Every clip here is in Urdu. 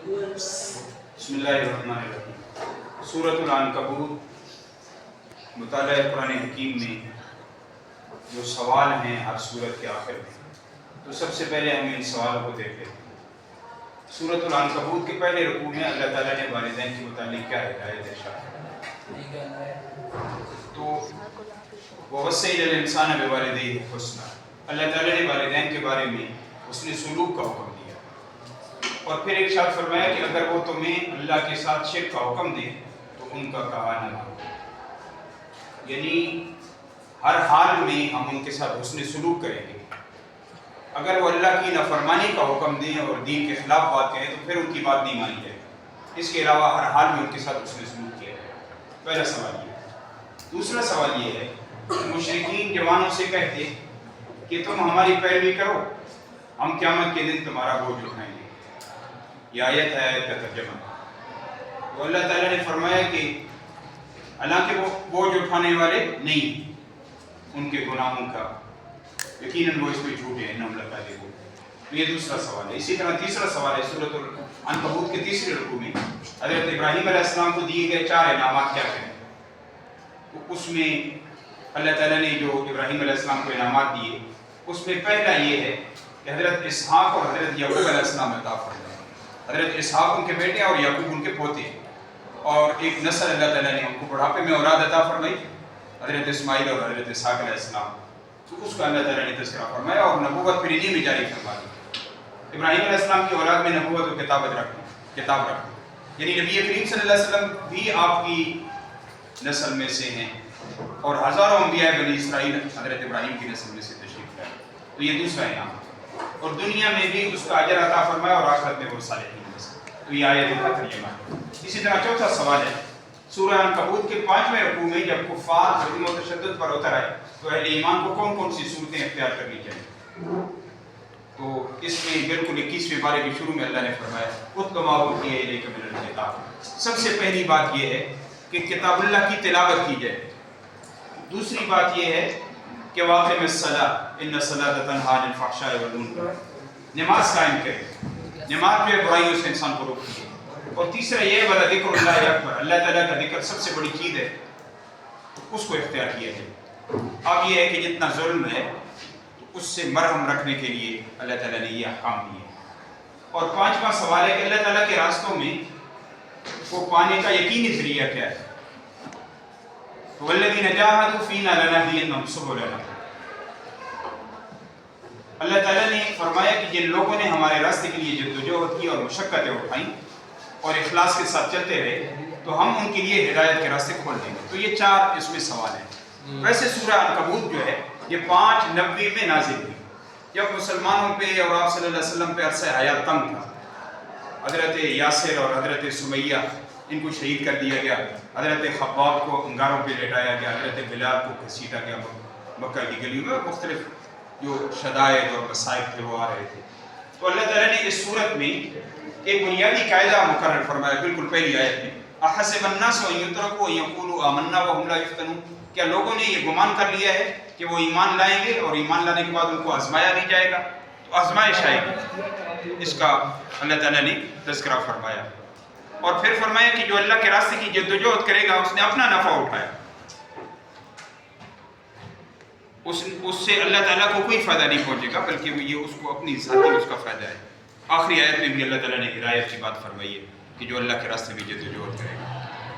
بسم اللہ الرحمن الرحیم۔ سورۃ العنکبوت مطالعہ قرآن حکیم میں جو سوال ہیں ہر سورت کے آخر میں، تو سب سے پہلے ہم ان سوالوں کو دیکھ لیتے ہیں۔ سورۃ العنکبوت کے پہلے رکوع میں اللہ تعالیٰ نے والدین کے متعلق کیا ہدایت ارشاد ہے؟ تو وَوَصَّيْنَا الْإِنسَانَ بِوَالِدَيْهِ حُسْنًا، اللہ تعالیٰ نے والدین کے بارے میں حسن سلوک کا حکم دیا، اور پھر ارشاد فرمایا کہ اگر وہ تمہیں اللہ کے ساتھ شرک کا حکم دے تو ان کا کہا نہ مانو، یعنی ہر حال میں ہم ان کے ساتھ حسن سلوک کریں گے۔ اگر وہ اللہ کی نافرمانی کا حکم دیں اور دین کے خلاف بات کہیں تو پھر ان کی بات نہیں مانی جائے گی، اس کے علاوہ ہر حال میں ان کے ساتھ حسن سلوک کیا جائے گا۔ پہلا سوال یہ ہے۔ دوسرا سوال یہ ہے کہ مشرکین جوانوں سے کہتے کہ تم ہماری پیروی کرو، ہم قیامت کے دن تمہارا بوجھ اٹھائیں گے۔ یہ آیت ہے، آیت کا ترجمہ۔ تو اللہ تعالیٰ نے فرمایا کہ حالانکہ وہ بوجھ اٹھانے والے نہیں ان کے گناہوں کا، یقیناً وہ اس میں جھوٹے ہیں، انہم لکاذبون۔ تو یہ دوسرا سوال ہے۔ اسی طرح تیسرا سوال ہے سورۃ العنکبوت کے تیسرے رکوع میں حضرت ابراہیم علیہ السلام کو دیے گئے 4 انعامات کیا ہیں؟ تو اس میں اللہ تعالیٰ نے جو ابراہیم علیہ السلام کو انعامات دیے، اس میں پہلا یہ ہے کہ حضرت اسحاق اور حضرت یعقوب علیہ السلام عطا فرمائے۔ حضرت اسحاق ان کے بیٹے اور یعقوب ان کے پوتے، اور ایک نسل اللہ تعالیٰ نے ان کو بڑھاپے میں اولاد عطا فرمائی، حضرت اسماعیل اور حضرت اسحاق علیہ السلام، تو اس کا اللہ تعالیٰ نے تذکرہ فرمایا، اور نبوت پھر انہی میں جاری فرما دی۔ ابراہیم علیہ السلام کی اولاد میں نبوت و کتاب رکھنا، یعنی نبی کریم صلی اللہ علیہ وسلم بھی آپ کی نسل میں سے ہیں، اور ہزاروں انبیاء بنی اسرائیل حضرت ابراہیم کی نسل میں سے تشریف لائے۔ تو یہ دوسرا انعام، اور دنیا میں بھی اس کا اجر عطا فرمایا اور آخرت میں وہ صالحین میں سے۔ تو یہ آیت کا ترجمہ ہے۔ اسی طرح چوتھا سوال ہے سورہ عنکبوت کے 5ویں رکوع میں جب کفار ظلم و تشدد پر اتر آئے تو اہل ایمان کو کون کون سی صورتیں اختیار کرنی چاہیے؟ تو اس میں بالکل 21ویں پارے کے شروع میں اللہ نے فرمایا اُتْلُ مَا أُوحِیَ إِلَیْکَ مِنَ الْکِتَابِ۔ سب سے پہلی بات یہ ہے کہ کتاب اللہ کی تلاوت کی جائے۔ دوسری بات یہ ہے کہ وَأَقِمِ الصَّلَاةَ إِنَّ الصَّلَاةَ تَنْہَىٰ عَنِ الْفَحْشَاءِ وَالْمُنکَرِ، نماز قائم کرے، نماز جو ہے برائیوں سے انسان کو روکتی ہے۔ اور تیسرا یہ وَلَذِکْرُ اللہِ اکبر، اللہ تعالیٰ کا ذکر سب سے بڑی چیز ہے، اس کو اختیار کیا جائے۔ اب یہ ہے کہ جتنا ظلم ہے اس سے مرہم رکھنے کے لیے اللہ تعالیٰ نے یہ احکام دیے۔ اور 5واں سوال ہے کہ اللہ تعالیٰ کے راستوں میں کو پانے کا یقینی ذریعہ کیا ہے؟ وَالَّذِينَ جَاهَدُوا فِينَا لَنَهْدِيَنَّهُمْ سُبُلَنَا، اللہ تعالیٰ نے فرمایا کہ جن لوگوں نے ہمارے راستے کے لیے جدوجہد کی اور مشقتیں اٹھائیں اور اخلاص کے ساتھ چلتے رہے تو ہم ان کے لیے ہدایت کے راستے کھول دیں گے۔ تو یہ 4 اس میں سوال ہیں۔ ویسے سورہ عنکبوت جو ہے یہ 590 میں نازل ہوئی، جب مسلمانوں پہ اور آپ صلی اللہ علیہ وسلم پہ عرصہ حیات تنگ تھا۔ حضرت یاسر اور حضرت سمیہ ان کو شہید کر دیا گیا، حضرت خباب کو انگاروں پہ لٹایا گیا، حضرت بلال کو گھسیٹا گیا مکہ کی گلیوں میں، مختلف جو شدائد اور مصائب تھے وہ آ رہے تھے۔ تو اللہ تعالیٰ نے اس صورت میں ایک بنیادی قاعدہ مقرر فرمایا، بالکل پہلی آیت میں احسب الناس ان یترکوا ان یقولوا آمنا وهم لا یفتنون، کیا لوگوں نے یہ گمان کر لیا ہے کہ وہ ایمان لائیں گے اور ایمان لانے کے بعد ان کو آزمایا نہیں جائے گا؟ تو آزمائش آئے گی، اس کا اللہ تعالیٰ نے تذکرہ فرمایا۔ اور پھر فرمایا کہ جو اللہ کے راستے کی جدوجہد کرے گا اس نے اپنا نفع اٹھایا، اس سے اللہ تعالیٰ کو کوئی فائدہ نہیں پہنچے گا، بلکہ یہ اس کو اپنی ذاتی اس کا فائدہ ہے۔ آخری آیت میں بھی اللہ تعالیٰ نے ہدایت کی بات فرمائی ہے کہ جو اللہ کے راستے میں جدوجہد کرے گا۔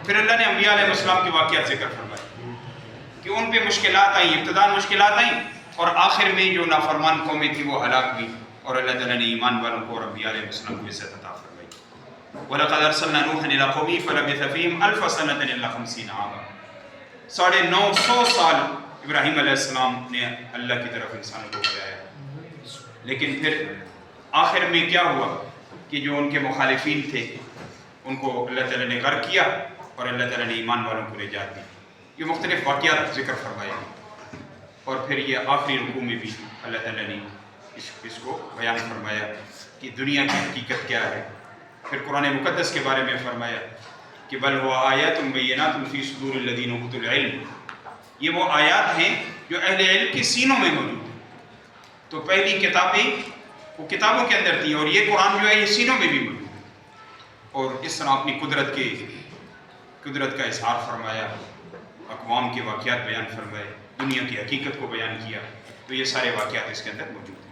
پھر اللہ نے انبیاء علیہ السلام کے واقعات ذکر فرمائے کہ ان پہ مشکلات آئیں، ابتداءً مشکلات آئیں، اور آخر میں جو نافرمان قومیں تھیں وہ ہلاک ہوئی، اور اللہ تعالیٰ نے ایمان والوں کو اور انبیاء علیہ السلام کو عزت عطا فرمائی۔ وَلَقَدْ أَرْسَلْنَا نُوحًا إِلَىٰ قَوْمِهِ فَلَبِثَ فِيهِمْ أَلْفَ سَنَةٍ إِلَّا 50 عَامًا، 950 سال ابراہیم علیہ السلام نے اللہ کی طرف انسانوں کو بلایا، لیکن پھر آخر میں کیا ہوا کہ جو ان کے مخالفین تھے ان کو اللہ تعالیٰ نے غرق کیا، اور اللہ تعالیٰ نے ایمان والوں کو نجات دی۔ یہ مختلف واقعات ذکر فرمائے، اور پھر یہ آخری رکوع میں بھی اللہ تعالیٰ نے اس کو بیان فرمایا کہ دنیا کی حقیقت کیا ہے۔ پھر قرآن مقدس کے بارے میں فرمایا کہ بل هو آیات بینات فی صدور الذین اوتوا العلم، یہ وہ آیات ہیں جو اہل علم کے سینوں میں موجود ہیں۔ تو پہلی کتابیں وہ کتابوں کے اندر تھیں، اور یہ قرآن جو ہے یہ سینوں میں بھی موجود ہے۔ اور اس طرح اپنی قدرت کا اظہار فرمایا، اقوام کے واقعات بیان فرمائے، دنیا کی حقیقت کو بیان کیا، تو یہ سارے واقعات اس کے اندر موجود ہیں۔